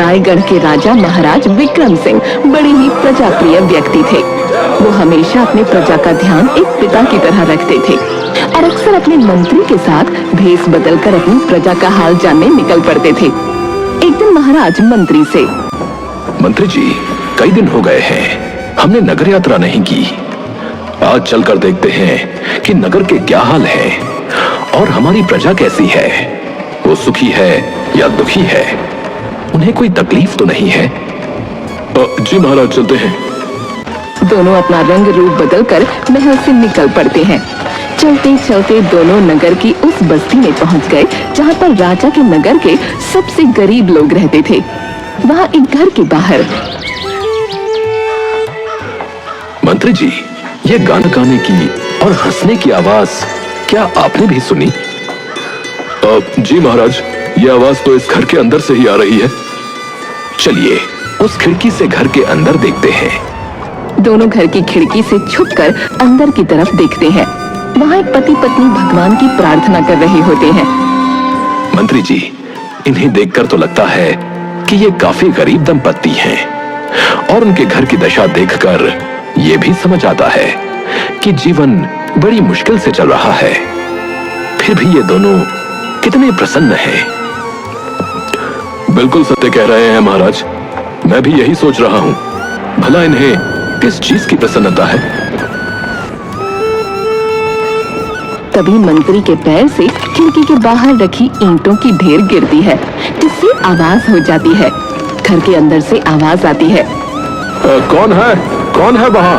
रायगढ़ के राजा महाराज विक्रम सिंह बड़े ही प्रजाप्रिय व्यक्ति थे। वो हमेशा अपने प्रजा का ध्यान एक पिता की तरह रखते थे और अक्सर अपने मंत्री के साथ भेष बदलकर अपनी प्रजा का हाल जानने निकल पड़ते थे। एक दिन महाराज मंत्री से, मंत्री जी, कई दिन हो गए हैं हमने नगर यात्रा नहीं की। आज चलकर देखते हैं कि नगर के क्या हाल है और हमारी प्रजा कैसी है। वो सुखी है या दुखी है, उन्हें कोई तकलीफ तो नहीं है। जी महाराज, चलते हैं। दोनों अपना रंग रूप बदलकर महल से निकल पड़ते हैं। चलते चलते दोनों नगर की उस बस्ती में पहुंच गए जहां पर राजा के नगर के सबसे गरीब लोग रहते थे। वहां एक घर के बाहर, मंत्री जी, ये गाना गाने की और हंसने की आवाज क्या आपने भी सुनी? जी महाराज, ये आवाज तो इस घर के अंदर से ही आ रही है। चलिए उस खिड़की से घर के अंदर देखते हैं। दोनों घर की खिड़की से छुपकर अंदर की तरफ देखते हैं। वहाँ एक पति पत्नी भगवान की प्रार्थना कर रहे होते हैं। मंत्री जी, इन्हें देखकर तो लगता है कि ये काफी गरीब दंपत्ति हैं और उनके घर की दशा देखकर ये भी समझ आता है कि जीवन बड़ी मुश्किल से चल रहा है। फिर भी ये दोनों कितने प्रसन्न हैं। बिल्कुल सत्य कह रहे हैं महाराज, मैं भी यही सोच रहा हूं। भला इन्हें किस चीज की प्रसन्नता है? तभी मंत्री के पैर से खिड़की के बाहर रखी ईंटों की ढेर गिरती है, जिससे आवाज हो जाती है। घर के अंदर से आवाज आती है, कौन है? कौन है वहां?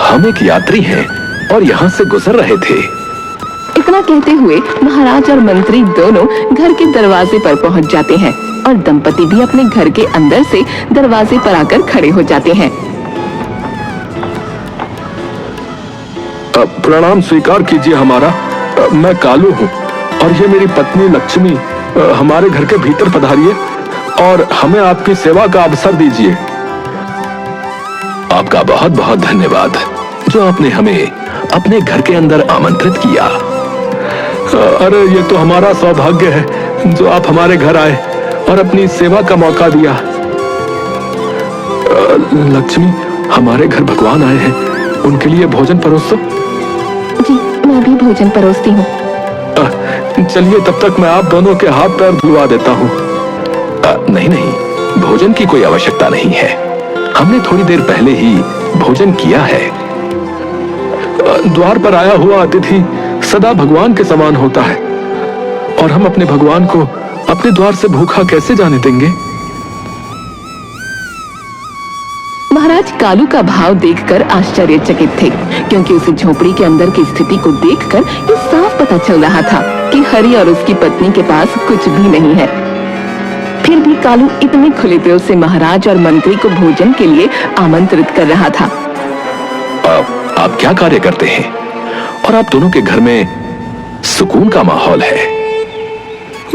हम एक यात्री हैं और यहाँ से गुजर रहे थे। इतना कहते हुए महाराज और मंत्री दोनों घर के दरवाजे पर पहुंच जाते हैं और दंपति भी अपने घर के अंदर से दरवाजे पर आकर खड़े हो जाते हैं। प्रणाम स्वीकार कीजिए हमारा। मैं कालू हूँ और ये मेरी पत्नी लक्ष्मी। हमारे घर के भीतर पधारिए और हमें आपकी सेवा का अवसर दीजिए। आपका बहुत बहुत धन्यवाद जो आपने हमें अपने घर के अंदर आमंत्रित किया। अरे ये तो हमारा सौभाग्य है जो आप हमारे घर आए और अपनी सेवा का मौका दिया। लक्ष्मी, हमारे घर भगवान आए हैं, उनके लिए भोजन परोसो। जी, मैं भी भोजन परोसती हूँ। चलिए, तब तक मैं आप दोनों के हाथ पैर धुलवा देता हूँ। नहीं नहीं, भोजन की कोई आवश्यकता नहीं है। हमने थोड़ी देर पहले ही भोजन किया है। द्वार पर आया हुआ अतिथि सदा भगवान के समान होता है और हम अपने भगवान को अपने द्वार से भूखा कैसे जाने देंगे? महाराज कालू का भाव देखकर आश्चर्यचकित थे, क्योंकि उसे झोपड़ी के अंदर की स्थिति को देखकर ये साफ पता चल रहा था कि हरि और उसकी पत्नी के पास कुछ भी नहीं है। फिर भी कालू इतने खुले दिल से महाराज और मंत्री को भोजन के लिए आमंत्रित कर रहा था। आप क्या कार्य करते हैं और आप दोनों के घर में सुकून का माहौल है?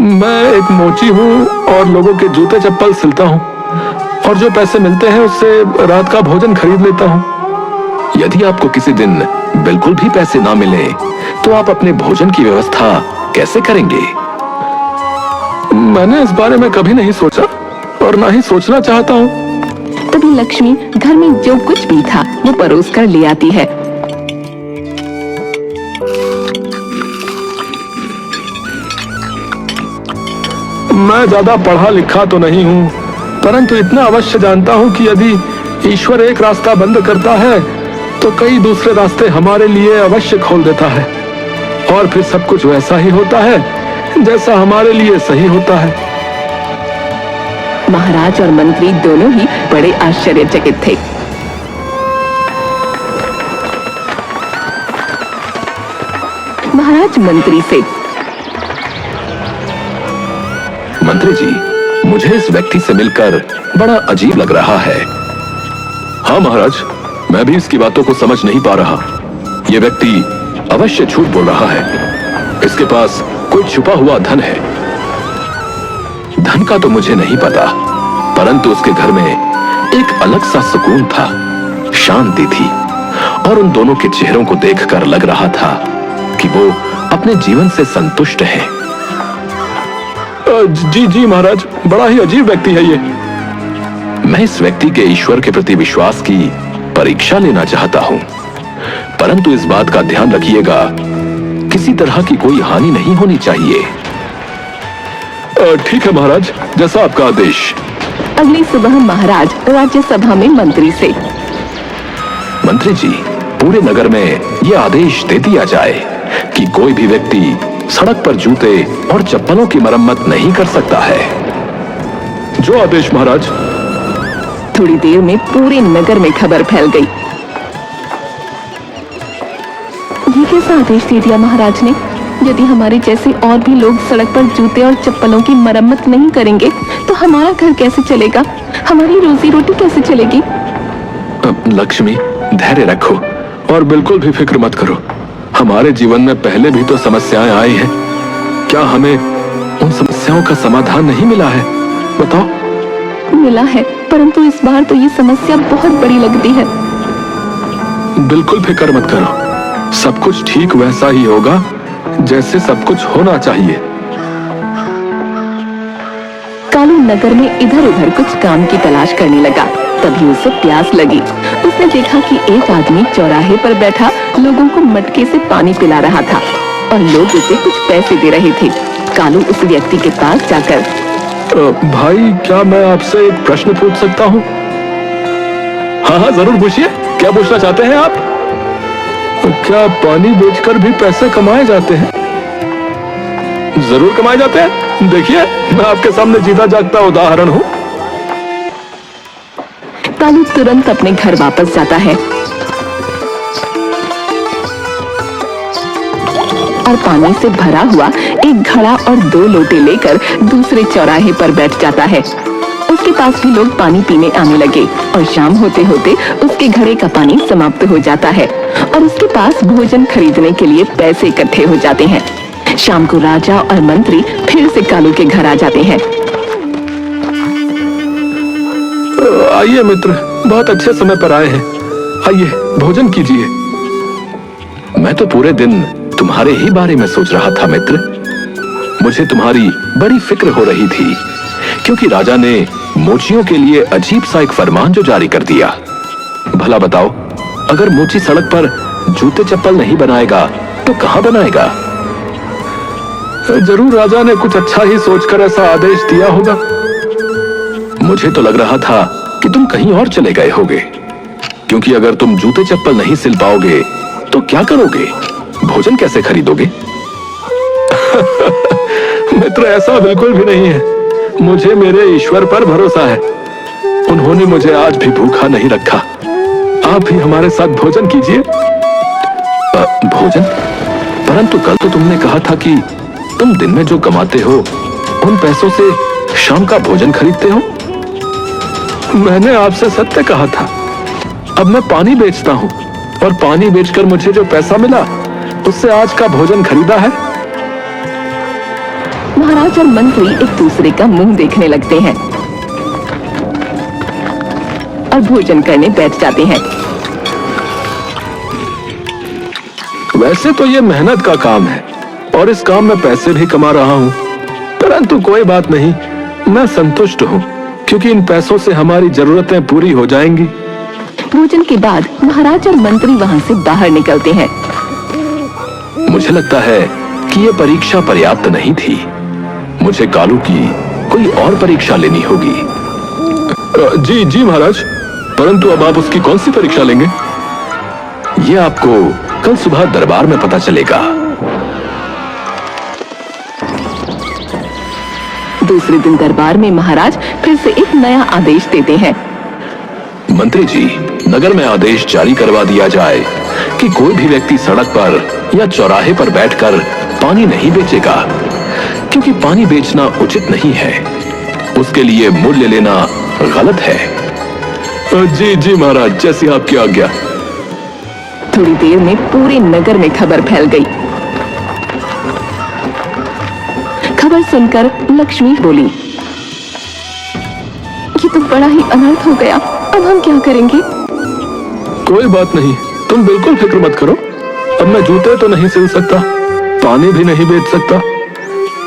मैं एक मोची हूँ और लोगों के जूते चप्पल सिलता हूँ और जो पैसे मिलते हैं उससे रात का भोजन खरीद लेता हूँ। यदि आपको किसी दिन बिल्कुल भी पैसे ना मिले तो आप अपने भोजन की व्यवस्था कैसे करेंगे? मैंने इस बारे में कभी नहीं सोचा और ना ही सोचना चाहता हूँ। तभी लक्ष्मी घर में जो कुछ भी था वो परोस कर ले आती है। मैं ज्यादा पढ़ा लिखा तो नहीं हूँ, परंतु इतना अवश्य जानता हूँ कि यदि ईश्वर एक रास्ता बंद करता है तो कई दूसरे रास्ते हमारे लिए अवश्य खोल देता है और फिर सब कुछ वैसा ही होता है जैसा हमारे लिए सही होता है। महाराज और मंत्री दोनों ही बड़े आश्चर्यचकित थे। महाराज मंत्री से, मंत्री जी, मुझे इस व्यक्ति से मिलकर बड़ा अजीब लग रहा है। हाँ महाराज, मैं भी इसकी बातों को समझ नहीं पा रहा। यह व्यक्ति अवश्य झूठ बोल रहा है। इसके पास कोई छुपा हुआ धन है। धन का तो मुझे नहीं पता, परंतु उसके घर में एक अलग सा सुकून था, शांति थी और उन दोनों के चेहरों को देखकर लग रहा था कि वो अपने जीवन से संतुष्ट हैं। जी जी महाराज, बड़ा ही अजीब व्यक्ति है ये। मैं इस व्यक्ति के ईश्वर के प्रति विश्वास की परीक्षा लेना चाहता हूं, परंतु इस बात का ध्यान रखिएगा, किसी तरह की कोई हानि नहीं होनी चाहिए। ठीक है महाराज, जैसा आपका आदेश। अगली सुबह महाराज राज्यसभा में मंत्री से, मंत्री जी, पूरे नगर में यह आदेश दे दिया जाए कि कोई भी व्यक्ति सड़क पर जूते और चप्पलों की मरम्मत नहीं कर सकता है। जो आदेश महाराज। थोड़ी देर में पूरे नगर में खबर फैल गई। ये कैसा आदेश दे दिया महाराज ने? यदि हमारे जैसे और भी लोग सड़क पर जूते और चप्पलों की मरम्मत नहीं करेंगे तो हमारा घर कैसे चलेगा, हमारी रोजी रोटी कैसे चलेगी? लक्ष्मी, धैर्य रखो और बिल्कुल भी फिक्र मत करो। हमारे जीवन में पहले भी तो समस्याएं आई हैं। क्या हमें उन समस्याओं का समाधान नहीं मिला है? बताओ। मिला है, परंतु इस बार तो ये समस्या बहुत बड़ी लगती है। बिल्कुल फिक्र मत करो, सब कुछ ठीक वैसा ही होगा जैसे सब कुछ होना चाहिए। कालू नगर में इधर उधर कुछ काम की तलाश करने लगा। तभी उसे प्यास लगी। उसने देखा कि एक आदमी चौराहे पर बैठा लोगों को मटके से पानी पिला रहा था और लोग उसे कुछ पैसे दे रहे थे। कालू उस व्यक्ति के पास जाकर, भाई, क्या मैं आपसे एक प्रश्न पूछ सकता हूँ? हाँ हाँ, जरूर पूछिए। क्या पूछना चाहते हैं आप? क्या पानी बेचकर भी पैसे कमाए जाते हैं? जरूर कमाए जाते हैं। देखिए, मैं आपके सामने जीता जागता उदाहरण हूँ। कालू तुरंत अपने घर वापस जाता है और पानी से भरा हुआ एक घड़ा और 2 लोटे लेकर दूसरे चौराहे पर बैठ जाता है। उसके पास भी लोग पानी पीने आने लगे और शाम होते होते उसके घड़े का पानी समाप्त हो जाता है और उसके पास भोजन खरीदने के लिए पैसे इकट्ठे हो जाते हैं। शाम को राजा और मंत्री फिर से कालू के घर आ जाते हैं। आइए मित्र, बहुत अच्छे समय पर आए हैं। आइए, भोजन कीजिए। मैं तो पूरे दिन तुम्हारे ही बारे में सोच रहा था मित्र। मुझे तुम्हारी बड़ी फिक्र हो रही थी, क्योंकि राजा ने मोचियों के लिए अजीब सा एक फरमान जो जारी कर दिया। भला बताओ, अगर मोची सड़क पर जूते चप्पल नहीं बनाएगा तो कहां बनाएगा? जरूर राजा ने कुछ अच्छा ही सोचकर ऐसा आदेश दिया होगा। मुझे तो लग रहा था कि तुम कहीं और चले गए होगे, क्योंकि अगर तुम जूते चप्पल नहीं सिल पाओगे तो क्या करोगे? भोजन कैसे खरीदोगे? मित्र, ऐसा बिल्कुल भी नहीं है। मुझे मेरे ईश्वर पर भरोसा है। उन्होंने मुझे आज भी भूखा नहीं रखा। आप भी हमारे साथ भोजन कीजिए। भोजन? परंतु कल तो तुमने कहा था कि तुम दिन में जो कमाते हो उन पैसों से शाम का भोजन खरीदते हो। मैंने आपसे सत्य कहा था। अब मैं पानी बेचता हूँ और पानी बेचकर मुझे जो पैसा मिला उससे आज का भोजन खरीदा है। महाराज और मंत्री एक दूसरे का मुंह देखने लगते हैं और भोजन करने बैठ जाते हैं। वैसे तो ये मेहनत का काम है और इस काम में पैसे भी कमा रहा हूँ, परंतु कोई बात नहीं, मैं संतुष्ट हूँ, क्योंकि इन पैसों से हमारी जरूरतें पूरी हो जाएंगी। भोजन के बाद महाराज और मंत्री वहाँ से बाहर निकलते हैं। मुझे लगता है कि ये परीक्षा पर्याप्त नहीं थी। मुझे कालू की कोई और परीक्षा लेनी होगी। जी जी महाराज, परंतु अब आप उसकी कौन सी परीक्षा लेंगे? ये आपको कल सुबह दरबार में पता चलेगा। दूसरे दिन दरबार में महाराज फिर से एक नया आदेश देते हैं। मंत्री जी, नगर में आदेश जारी करवा दिया जाए कि कोई भी व्यक्ति सड़क पर या चौराहे पर बैठकर पानी नहीं बेचेगा, क्योंकि पानी बेचना उचित नहीं है। उसके लिए मूल्य लेना गलत है। जी जी महाराज, जैसी आपकी आज्ञा। थोड़ी देर में पूरे नगर में खबर फैल गई। खबर सुनकर लक्ष्मी बोली, ये तो बड़ा ही अनर्थ हो गया, अब हम क्या करेंगे? कोई बात नहीं, तुम बिल्कुल फिक्र मत करो। अब मैं जूते तो नहीं सिल सकता, पानी भी नहीं बेच सकता,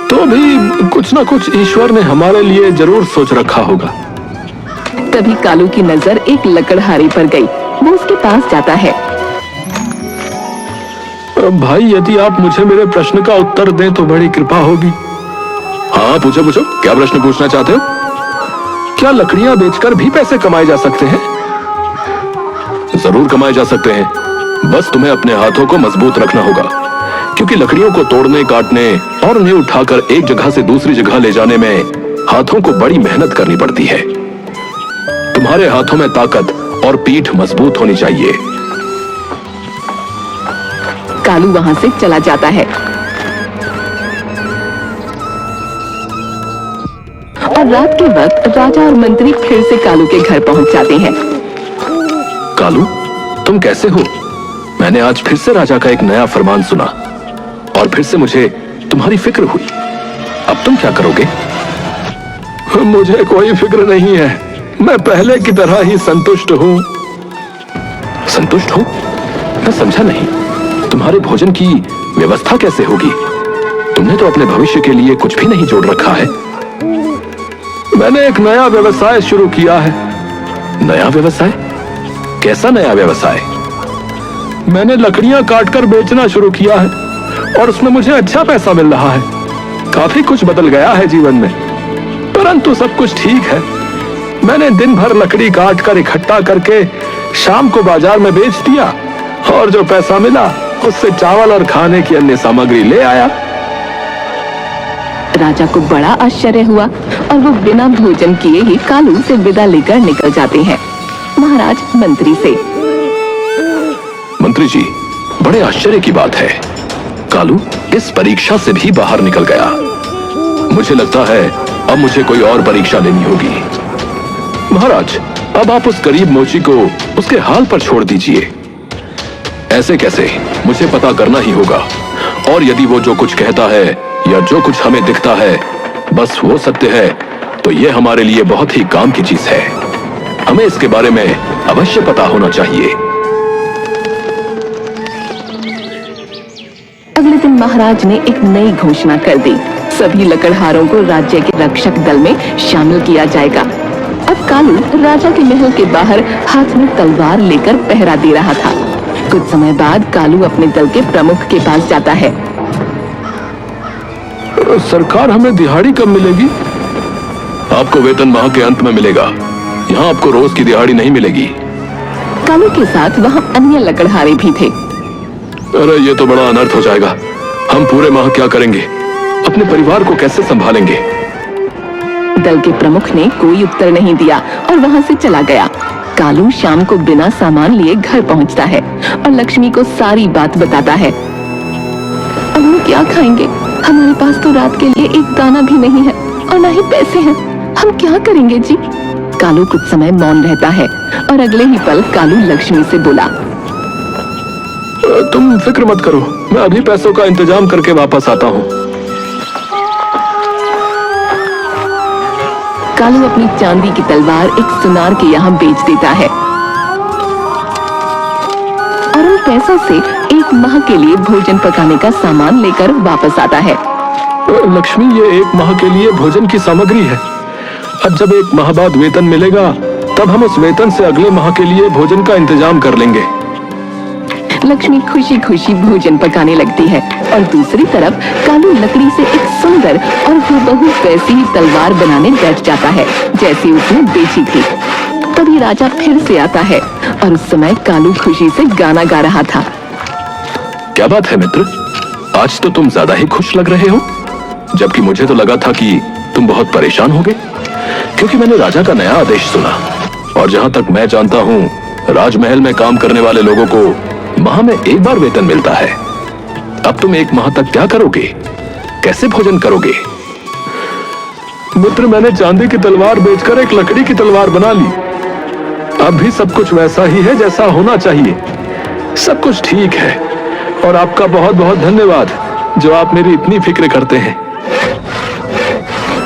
तो भी कुछ ना कुछ ईश्वर ने हमारे लिए जरूर सोच रखा होगा। तभी कालू की नजर एक लकड़हारे पर गई। वो उसके पास जाता है। भाई, यदि आप मुझे मेरे प्रश्न का उत्तर दें तो बड़ी कृपा होगी। हाँ, पूछो पूछो, क्या प्रश्न पूछना चाहते हो? क्या लकड़ियां बेचकर भी पैसे कमाए जा सकते हैं? जरूर कमाए जा सकते हैं, बस तुम्हें अपने हाथों को मजबूत रखना होगा, क्योंकि लकड़ियों को तोड़ने, काटने और उन्हें उठाकर एक जगह से दूसरी जगह ले जाने में हाथों को बड़ी मेहनत करनी पड़ती है। तुम्हारे हाथों में ताकत और पीठ मजबूत होनी चाहिए। कालू वहां से चला जाता है और रात के वक्त राजा और मंत्री फिर से कालू के घर पहुंच जाते हैं। कालू, तुम कैसे हो? मैंने आज फिर से राजा का एक नया फरमान सुना और फिर से मुझे तुम्हारी फिक्र हुई। अब तुम क्या करोगे? मुझे कोई फिक्र नहीं है, मैं पहले की तरह ही संतुष्ट हूँ। संतुष्ट हो? मैं समझा नहीं। तुम्हारे भोजन की व्यवस्था कैसे होगी? तुमने तो अपने भविष्य के लिए कुछ भी नहीं जोड़ रखा है। मैंने एक नया व्यवसाय शुरू किया है। नया व्यवसाय? कैसा नया व्यवसाय? मैंने लकड़ियां काटकर बेचना शुरू किया है और उसमें मुझे अच्छा पैसा मिल रहा है। काफी कुछ बदल गया है जीवन में, परंतु सब कुछ ठीक है। मैंने दिन भर लकड़ी काटकर इकट्ठा करके शाम को बाजार में बेच दिया और जो पैसा मिला उससे चावल और खाने की अन्य सामग्री ले आया। राजा को बड़ा आश्चर्य हुआ और वो बिना भोजन किए ही कालू से विदा लेकर निकल जाते हैं। महाराज मंत्री से, मंत्री जी, बड़े आश्चर्य की बात है, कालू इस परीक्षा से भी बाहर निकल गया। मुझे लगता है अब मुझे कोई और परीक्षा लेनी होगी। महाराज, अब आप उस गरीब मोची को उसके हाल पर छोड़ दीजिए। ऐसे कैसे? मुझे पता करना ही होगा, और यदि वो जो कुछ कहता है या जो कुछ हमें दिखता है बस वो सत्य है, तो ये हमारे लिए बहुत ही काम की चीज है। हमें इसके बारे में अवश्य पता होना चाहिए। अगले दिन महाराज ने एक नई घोषणा कर दी। सभी लकड़हारों को राज्य के रक्षक दल में शामिल किया जाएगा। अब कालू राजा के महल के बाहर हाथ में तलवार लेकर पहरा दे रहा था। कुछ समय बाद कालू अपने दल के प्रमुख के पास जाता है। सरकार, हमें दिहाड़ी कब मिलेगी? आपको वेतन माह के अंत में मिलेगा। यहाँ आपको रोज की दिहाड़ी नहीं मिलेगी। कालू के साथ वहाँ अन्य लकड़हारे भी थे। अरे ये तो बड़ा अनर्थ हो जाएगा। हम पूरे माह क्या करेंगे? अपने परिवार को कैसे संभालेंगे? दल के प्रमुख ने कोई उत्तर नहीं दिया और वहाँ से चला गया। कालू शाम को बिना सामान लिए घर पहुँचता है और लक्ष्मी को सारी बात बताता है। अब हम क्या खाएंगे? हमारे पास तो रात के लिए एक दाना भी नहीं है और न ही पैसे हैं। हम क्या करेंगे जी? कालू कुछ समय मौन रहता है और अगले ही पल कालू लक्ष्मी से बोला, तुम फिक्र मत करो, मैं अभी पैसों का इंतजाम करके वापस आता हूँ। कालू अपनी चांदी की तलवार एक सुनार के यहाँ बेच देता है और उन पैसों से एक माह के लिए भोजन पकाने का सामान लेकर वापस आता है। लक्ष्मी, ये एक माह के लिए भोजन की सामग्री है। अब जब एक माह बाद वेतन मिलेगा तब हम उस वेतन से अगले माह के लिए भोजन का इंतजाम कर लेंगे। लक्ष्मी खुशी खुशी भोजन पकाने लगती है और दूसरी तरफ कालू लकड़ी से एक सुंदर और हूबहू वैसी ही तलवार बनाने बैठ जाता है जैसी उसने बेची थी। तभी राजा फिर से आता है और उस समय कालू खुशी से गाना गा रहा था। क्या बात है मित्र, आज तो तुम ज्यादा ही खुश लग रहे हो, जबकि मुझे तो लगा था कि तुम बहुत परेशान होगे, क्योंकि मैंने राजा का नया आदेश सुना और जहां तक मैं जानता हूं राजमहल में काम करने वाले लोगों को माह में एक बार वेतन मिलता है। अब तुम एक माह तक क्या करोगे? कैसे भोजन करोगे? मित्र, मैंने चांदी की तलवार बेचकर एक लकड़ी की तलवार बना ली। अब भी सब कुछ वैसा ही है जैसा होना चाहिए। सब कुछ ठीक है और आपका बहुत बहुत धन्यवाद जो आप मेरी इतनी फिक्र करते हैं।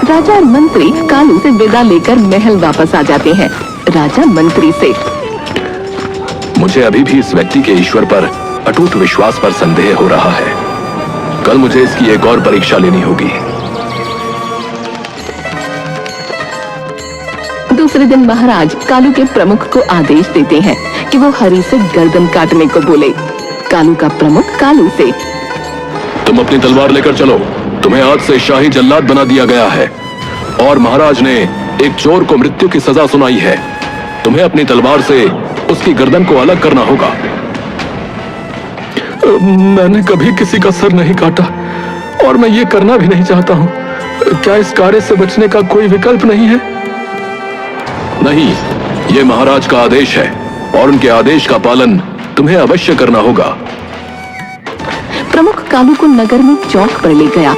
राजा और मंत्री कालू से विदा लेकर महल वापस आ जाते हैं। राजा मंत्री से, मुझे अभी भी इस व्यक्ति के ईश्वर पर अटूट विश्वास पर संदेह हो रहा है। कल मुझे इसकी एक और परीक्षा लेनी होगी। दूसरे दिन महाराज कालू के प्रमुख को आदेश देते हैं कि वो हरि से गर्दन काटने को बोले। कालू का प्रमुख कालू से, तुम अपनी तलवार लेकर चलो, तुम्हें आज से शाही जल्लाद बना दिया गया है और महाराज ने एक चोर को मृत्यु की सजा सुनाई है। तुम्हें अपनी तलवार से उसकी गर्दन को अलग करना होगा। मैंने कभी किसी का सर नहीं काटा और मैं ये करना भी नहीं चाहता हूँ। क्या इस कार्य से बचने का कोई विकल्प नहीं है? नहीं, ये महाराज का आदेश है और उनके आदेश का पालन तुम्हें अवश्य करना होगा। प्रमुख कालू को नगर में चौक पर ले गया,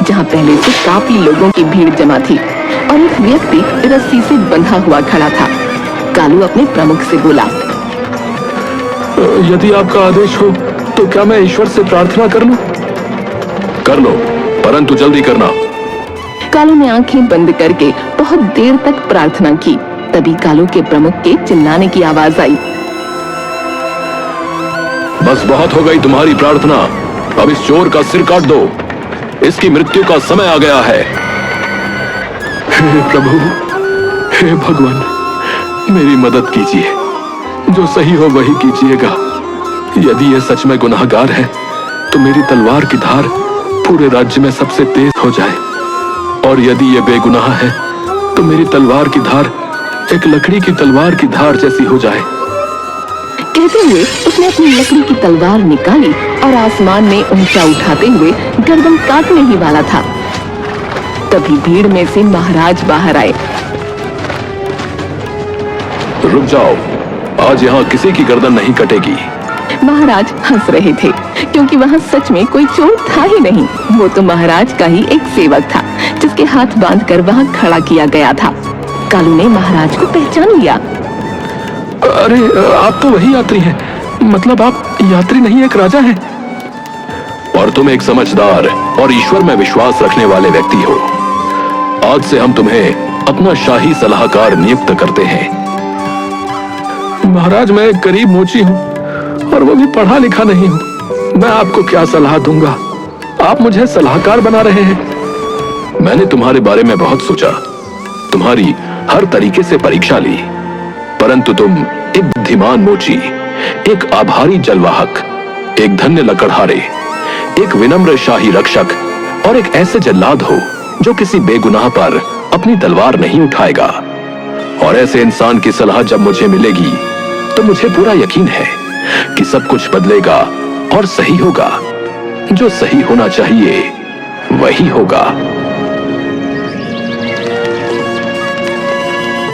जहाँ पहले से काफी लोगों की भीड़ जमा थी और एक व्यक्ति रस्सी से बंधा हुआ खड़ा था। कालू अपने प्रमुख से बोला, यदि आपका आदेश हो तो क्या मैं ईश्वर से प्रार्थना कर लूं? कर लो, परंतु जल्दी करना। कालू ने आंखें बंद करके बहुत देर तक प्रार्थना की। तभी कालू के प्रमुख के चिल्लाने की आवाज आई, बस बहुत हो गई तुम्हारी प्रार्थना, अब इस चोर का सिर काट दो, इसकी मृत्यु का समय आ गया है। हे प्रभु, हे भगवान, मेरी मदद कीजिए, जो सही हो वही कीजिएगा। यदि यह सच में गुनाहगार है तो मेरी तलवार की धार पूरे राज्य में सबसे तेज हो जाए, और यदि यह बेगुनाह है तो मेरी तलवार की धार एक लकड़ी की तलवार की धार जैसी हो जाए। कहते हुए उसने अपनी लकड़ी की तलवार निकाली और आसमान में ऊंचा उठाते हुए गर्दन काटने ही वाला था। तभी भीड़ में से महाराज बाहर आए। रुक जाओ, आज यहाँ किसी की गर्दन नहीं कटेगी। महाराज हंस रहे थे क्योंकि वहाँ सच में कोई चोर था ही नहीं। वो तो महाराज का ही एक सेवक था जिसके हाथ बांधकर वहाँ खड़ा किया गया था। कालू ने महाराज को पहचान लिया। अरे, आप तो वही यात्री हैं, मतलब आप यात्री नहीं एक राजा हैं। और तुम एक समझदार और ईश्वर में विश्वास रखने वाले व्यक्ति हो। आज से हम तुम्हें अपना शाही सलाहकार नियुक्त करते हैं। महाराज, मैं एक गरीब मोची हूँ और वो भी पढ़ा लिखा नहीं हूँ। मैं आपको क्या सलाह दूंगा? आप मुझे सलाहकार बना रहे हैं। मैंने तुम्हारे बारे में बहुत सोचा, तुम्हारी हर तरीके से परीक्षा ली, परंतु तुम एक बुद्धिमान मोची, एक आभारी जलवाहक, एक धन्य लकड़हारे, एक विनम्र शाही रक्षक और एक ऐसे जल्लाद हो जो किसी बेगुनाह पर अपनी तलवार नहीं उठाएगा। और ऐसे इंसान की सलाह जब मुझे मिलेगी तो मुझे पूरा यकीन है कि सब कुछ बदलेगा और सही होगा। जो सही होना चाहिए वही होगा।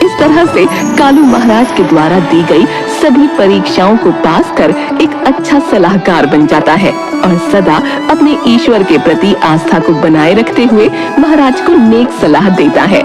इस तरह से कालू महाराज के द्वारा दी गई सभी परीक्षाओं को पास कर एक अच्छा सलाहकार बन जाता है और सदा अपने ईश्वर के प्रति आस्था को बनाए रखते हुए महाराज को नेक सलाह देता है।